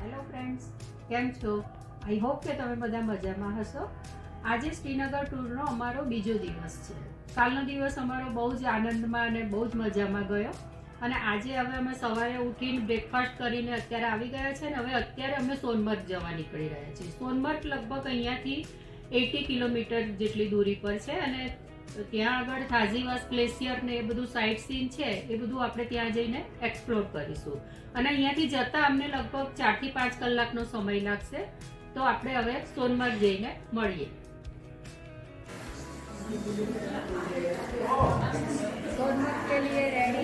Hello friends, કેમ છો? I hope કે તમે બધા મજામાં હશો. આજે શ્રીનગર ટૂરનો અમારો બીજો દિવસ છે. કાલનો દિવસ અમારો બહુ જ આનંદમાં અને બહુ જ મજામાં ગયો અને આજે હવે અમે સવારે ઉઠીને બ્રેકફાસ્ટ કરીને અત્યારે આવી ગયા છે અને હવે અત્યારે અમે સોનમર્ગ જવા નીકળી રહ્યા છીએ. સોનમર્ગ લગભગ અહીંયાથી 80 કિલોમીટર જેટલી દૂરી પર છે અને ત્યાં આગળ થાઝીવાસ ગ્લેશિયર ને એ બધું સાઇટ સીન છે એ બધું આપણે ત્યાં જઈને એક્સપ્લોર કરીશું અને અહીંયાથી જતા અમને લગભગ 4 થી 5 કલાકનો સમય લાગશે. તો આપણે હવે સોનમર્ગ જઈને મળીએ. सोनमर्ग के लिए रेडी।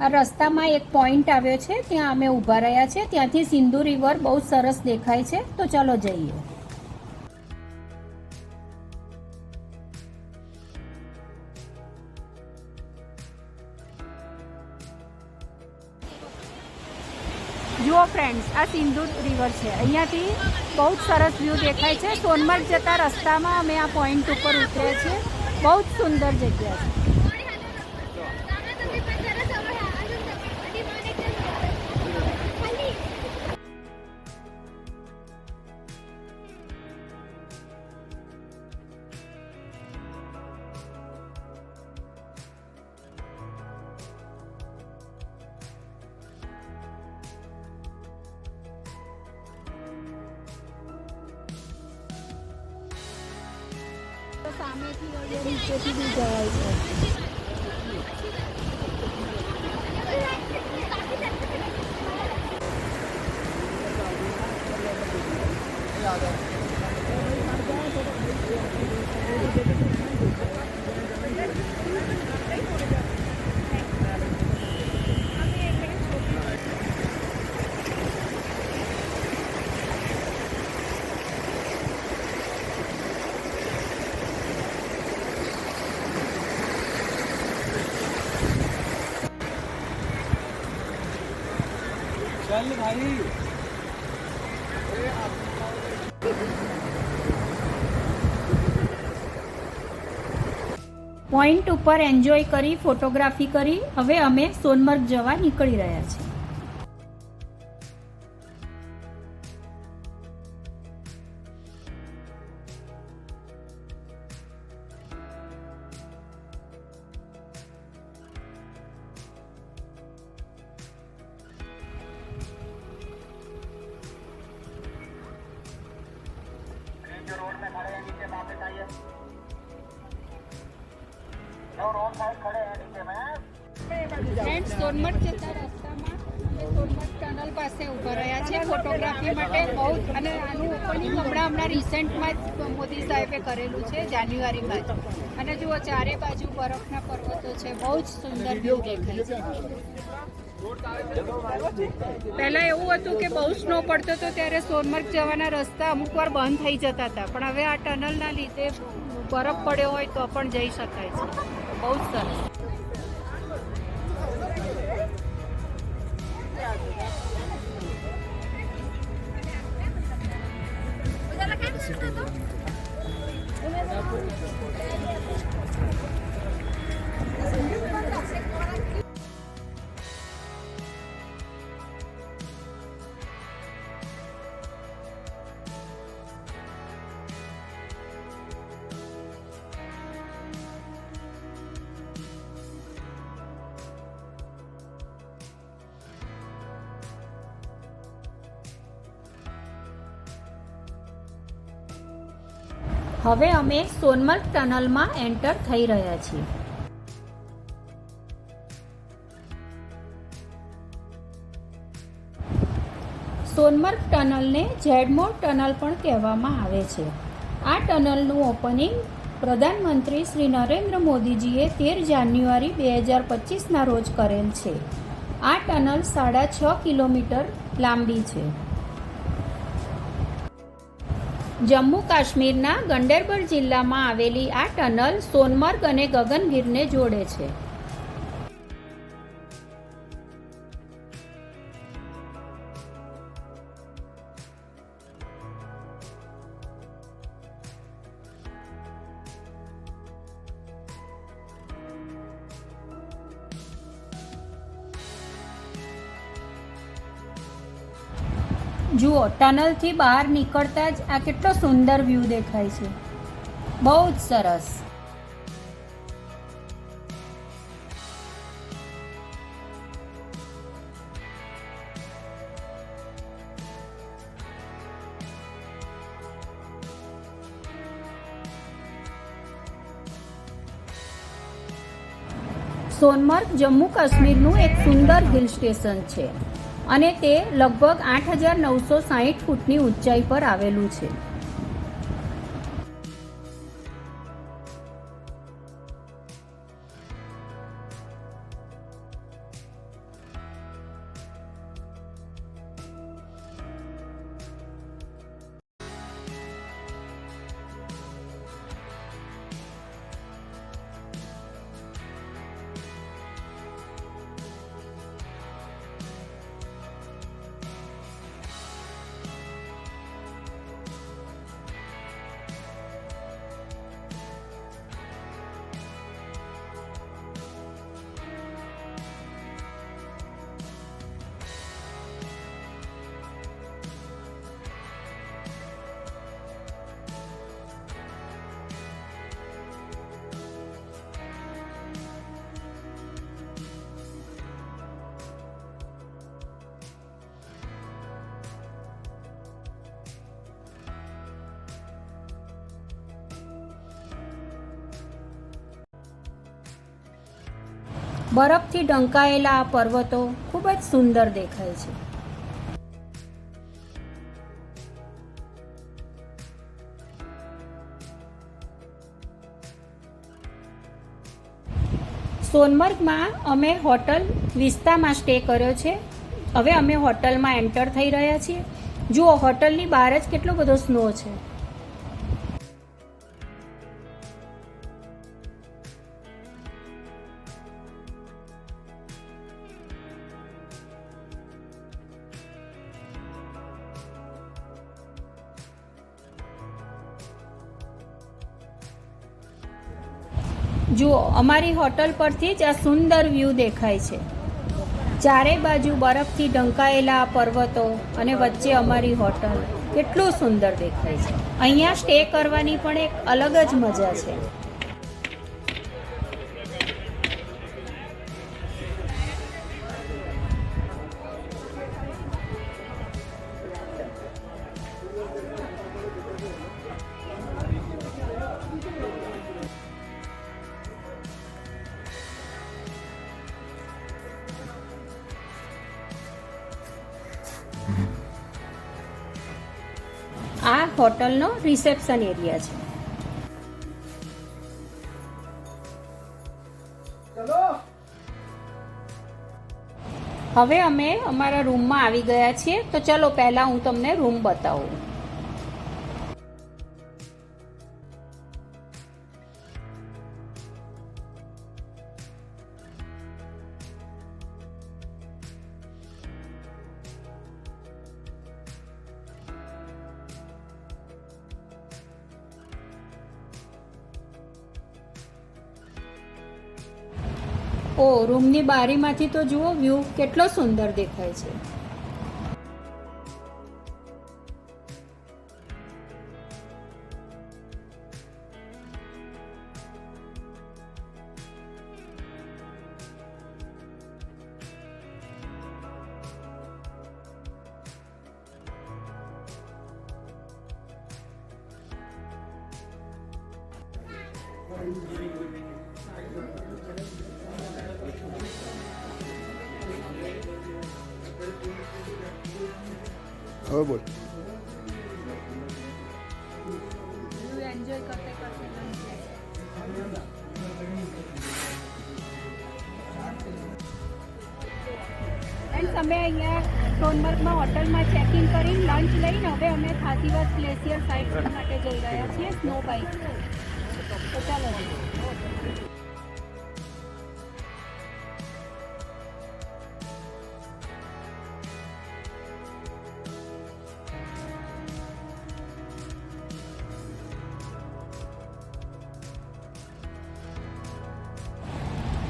આ રસ્તામાં એક પોઈન્ટ આવ્યો છે, ત્યાં અમે ઊભા રહ્યા છે. ત્યાંથી સિંધુ રિવર બહુ સરસ દેખાય છે. તો ચાલો જઈએ. જુઓ ફ્રેન્ડ્સ, આ સિંધુ રિવર છે. અહીંયાથી બહુ જ સરસ વ્યૂ દેખાય છે. સોનમર્ગ જતા રસ્તામાં અમે આ પોઈન્ટ ઉપર ઉતર્યા છીએ. બહુ જ સુંદર જગ્યા છે. સામેથી નીચેથી બી જવાય છે. चल भाई પોઈન્ટ ઉપર એન્જોય કરી, ફોટોગ્રાફી કરી હવે અમે સોનમર્ગ જવા નીકળી રહ્યા છીએ. जो रोड में खड़े हैं नीचे वापस आइए। जो रोड साइड खड़े हैं नीचे में। ફ્રેન્ડ્સ, સોનમર્ગ જતા રસ્તામાં અમે સોનમર્ગ ટનલ પાસે ઊભા રહ્યા છે ફોટોગ્રાફી માટે. બહુ અને આનું ઓપનિંગ હમણાં રીસેન્ટમાં જ મોદી સાહેબે કરેલું છે, જાન્યુઆરીમાં જ. અને જુઓ, ચારે બાજુ બરફના પર્વતો છે. બહુ જ સુંદર વ્યૂ દેખાય છે. પહેલાં એવું હતું કે બહુ સ્નો પડતો હતો ત્યારે સોનમર્ગ જવાના રસ્તા અમુક વાર બંધ થઈ જતા હતા, પણ હવે આ ટનલના લીધે બરફ પડ્યો હોય તો પણ જઈ શકાય છે. બહુ જ સરસ. હવે અમે સોનમર્ગ ટનલમાં એન્ટર થઈ રહ્યા છીએ. સોનમર્ગ ટનલને ઝેડમોર ટનલ પણ કહેવામાં આવે છે. આ ટનલનું ઓપનિંગ પ્રધાનમંત્રી શ્રી નરેન્દ્ર મોદીજીએ 13 જાન્યુઆરી 2025ના રોજ કરેલ છે. આ ટનલ 6.5 કિલોમીટર લાંબી છે. જમ્મુ કાશ્મીરના ગંડેરબલ જિલ્લામાં આવેલી આ ટનલ સોનમર્ગ અને ગગનગીરને જોડે છે. જુઓ, ટનલથી બહાર નીકળતા જ આ કેટલો સુંદર વ્યૂ દેખાય છે. બહુ જ સરસ. સોનમર્ગ જમ્મુ કાશ્મીરનું એક સુંદર હિલ સ્ટેશન છે અને તે લગભગ 8,960 ફૂટની ઊંચાઈ પર આવેલું છે. બરફથી ઢંકાયેલા આ પર્વતો ખૂબ જ સુંદર દેખાય છે. સોનમર્ગમાં અમે હોટલ વિસ્તામાં સ્ટે કર્યો છે. હવે અમે હોટલમાં એન્ટર થઈ રહ્યા છીએ. જુઓ, હોટલની બહાર જ કેટલો બધો સ્નો છે. જુઓ, અમારી હોટલ પરથી જ આ સુંદર વ્યૂ દેખાય છે. ચારે બાજુ બરફથી ઢંકાયેલા પર્વતો અને વચ્ચે અમારી હોટલ કેટલું સુંદર દેખાય છે. અહીંયા સ્ટે કરવાની પણ એક અલગ જ મજા છે. આ હોટલનો રિસેપ્શન એરિયા છે. હવે અમે અમારા રૂમમાં આવી ગયા છીએ. તો ચલો પહેલા હું તમને રૂમ બતાવું. ઓ, રૂમની બારીમાંથી તો જુઓ, વ્યૂ કેટલો સુંદર દેખાય છે. હવે બોલ. એન્જોય કરતે કરતે ફ્રેન્ડ્સ, અમે અહીંયા સોનમર્ગમાં હોટલમાં ચેકિંગ કરી લંચ લઈને હવે અમે ખાસીવાસ ગ્લેશિયર સાઇટ માટે જઈ રહ્યા છીએ સ્નો બાઇક. તો ચાલો.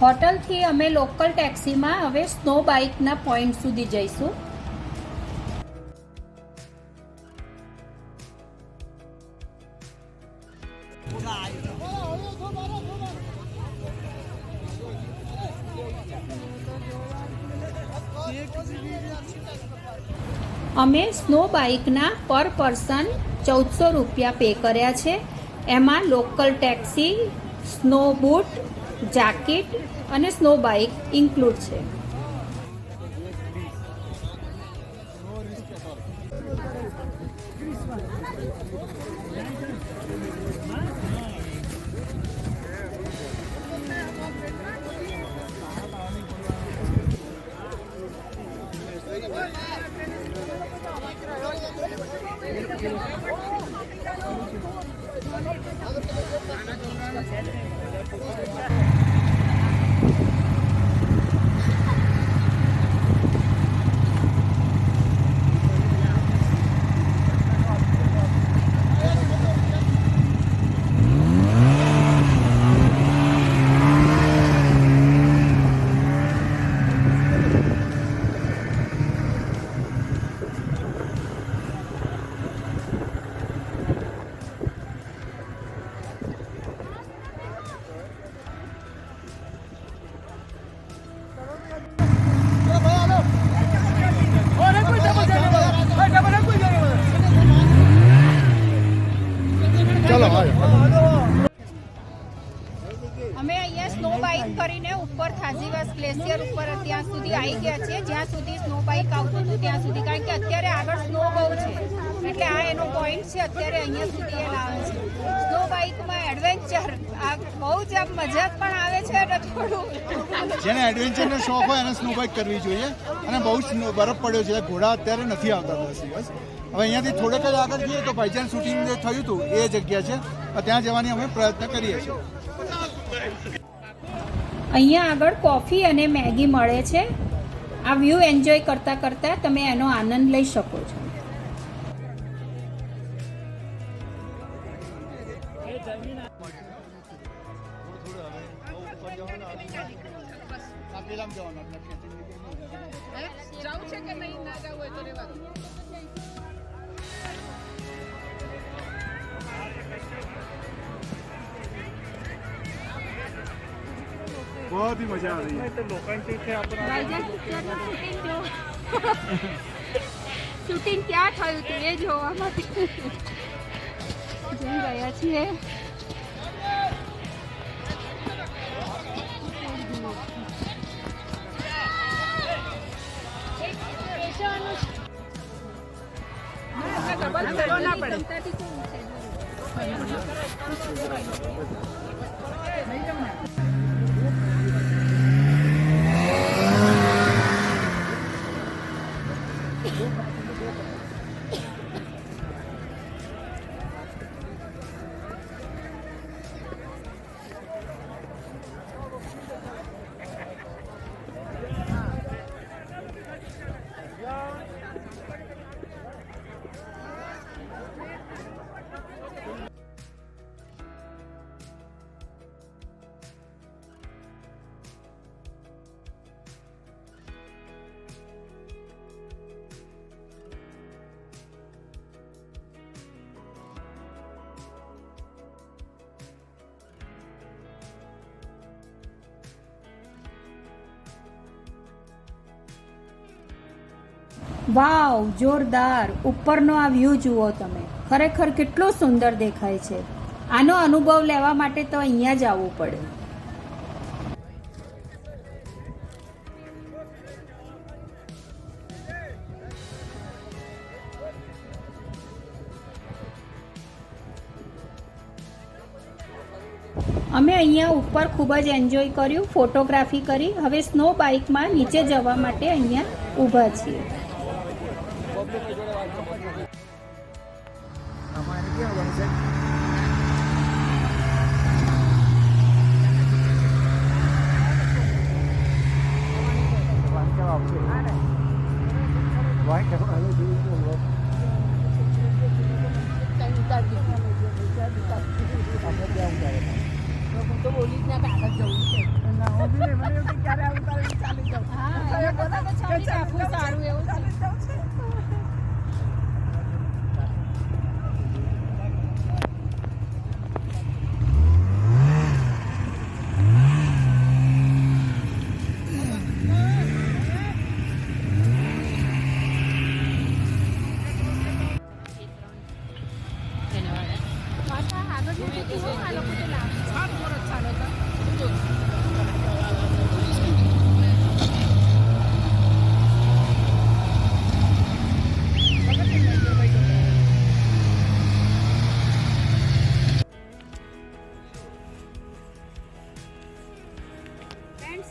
હોટલથી અમે લોકલ ટેક્સીમાં હવે સ્નો બાઇકના પોઈન્ટ સુધી જઈશું. અમે સ્નો બાઇકના પર પર્સન 1400 રૂપિયા પે કર્યા છે. એમાં local taxi, snow boot, jacket અને સ્નો બાઇક ઇન્ક્લુડ છે. ચાલો હાલ. અમે અહીંયા સ્નો બાઇક કરીને ઉપર થાજીવાસ ગ્લેશિયર ઉપર ત્યાં સુધી આવી ગયા છીએ, જ્યાં સુધી સ્નો બાઇક આવતું હતું ત્યાં સુધી, કારણ કે અત્યારે આગળ સ્નો બહુ છે એટલે આ એનો પોઈન્ટ છે. અત્યારે અહીંયા સુધી એ લાવે છે. સ્નો બાઇકમાં એડવેન્ચર આ બહુ જ આમ મજા પણ આવે છે અને થોડું જેને એડવેન્ચરનો શોખ હોય એને સ્નો બાઇક કરવી જોઈએ. અને બહુ જ બરફ પડ્યો છે, ઘોડા અત્યારે નથી આવતા 10 દિવસ. હવે અહીંયાથી થોડેક જ આગળ જઈએ તો ભાઈજાન શૂટિંગ જે થયું હતું એ જગ્યા છે, ત્યાં જવાની અમે પ્રયત્ન કરીએ છીએ. અહીંયા આગળ કોફી અને મેગી મળે છે. આ વ્યૂ એન્જોય કરતાં કરતાં તમે એનો આનંદ લઈ શકો છો. बहुत ही मजा आ रही है. શૂટિંગ ક્યાં થયું હતું એ જોવા માટે જઈ ગયા છીએ. વાવ, જોરદાર! ઉપરનો આ વ્યૂ જુઓ તમે, ખરેખર કેટલો સુંદર દેખાય છે. આનો અનુભવ લેવા માટે તો અહીંયા જ આવવું પડે. અમે અહીંયા ઉપર ખૂબ જ એન્જોય કર્યું, ફોટોગ્રાફી કરી. હવે સ્નો બાઇકમાં નીચે જવા માટે અહીંયા ઊભા છીએ.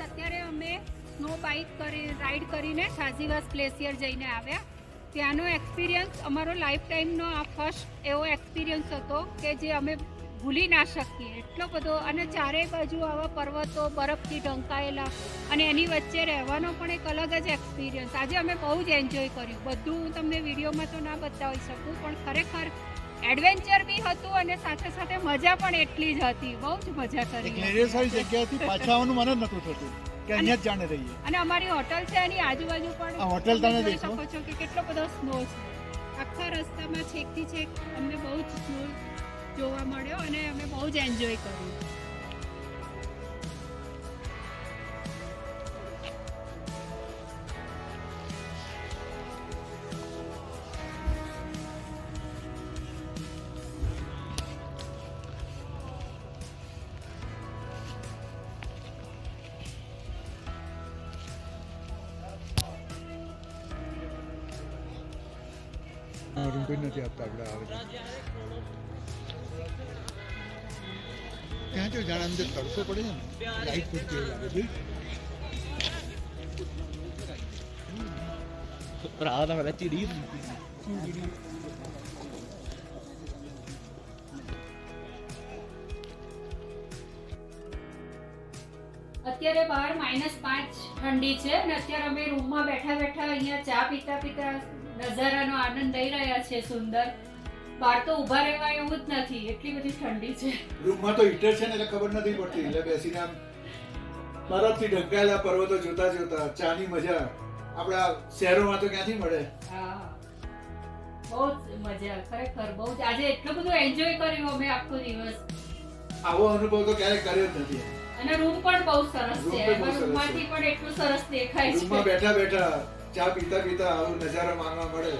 અત્યારે અમે સ્નો બાઇક રાઈડ કરીને સાજીવાસ ગ્લેશિયર જઈને આવ્યા. ત્યાંનો એક્સપિરિયન્સ અમારો લાઈફ ટાઈમનો આ ફર્સ્ટ એવો એક્સપિરિયન્સ હતો કે જે અમે ભૂલી ના શકીએ. એટલો બધો, અને ચારેય બાજુ આવા પર્વતો બરફથી ઢંકાયેલા, અને એની વચ્ચે રહેવાનો પણ એક અલગ જ એક્સપિરિયન્સ. આજે અમે બહુ જ એન્જોય કર્યું. બધું હું તમને વિડીયોમાં તો ના બતાવી શકું, પણ ખરેખર એડવેન્ચર બી હતું અને સાથે સાથે મજા પણ એટલી જ હતી. બહુ જ મજા કરી. જગ્યાથી પાછા આવવાનું મને જ નતું થતું કે અહીંયા જ જાણે રહીએ. અને અમારી હોટલ છે એની આજુબાજુ પણ આ હોટલ તમે જોઈ દેખો શકો છો કે કેટલો બધો સ્નો છે. આખા રસ્તામાં છેકથી છેક અમને બહુ જ સ્નો જોવા મળ્યો અને અમે બહુ જ એન્જોય કર્યું. રૂમ કોઈ નથી આપતા આપણે આવે ત્યાં જો જાણે અંદર તડકો પડે છે ને, લાઈટ પૂરતી એવું લાગે છે. અત્યારે બહાર -5 ઠંડી છે અને અત્યારે અમે રૂમમાં બેઠા બેઠા અહીંયા ચા પીતા પીતા નજારાનો આનંદ લઈ રહ્યા છે. સુંદર. બહાર તો ઊભા રહેવાય એવું જ નથી, એટલી બધી ઠંડી છે. રૂમમાં તો હીટર છે ને એટલે ખબર નથી પડતી, એટલે બેસીને આમ બરફથી ઢંકાયેલા પર્વતો જોતા જોતા ચાની મજા આપણા શહેરોમાં તો ક્યાંથી મળે. હા, બહુ જ મજા, ખરેખર બહુ જ. આજે એટલું બધું એન્જોય કર્યું અમે આખો દિવસ. આવો અનુભવ તો ક્યારેય કર્યો જ નથી. અને રૂમ પણ બહુ સરસ રૂમ છે. પણ બહુ સરસ છે. રૂમમાંથી પણ એટલું સરસ દેખાય છે. રૂમમાં બેઠા બેઠા ચા પીતા પીતા આવો નજારો માણવા મળે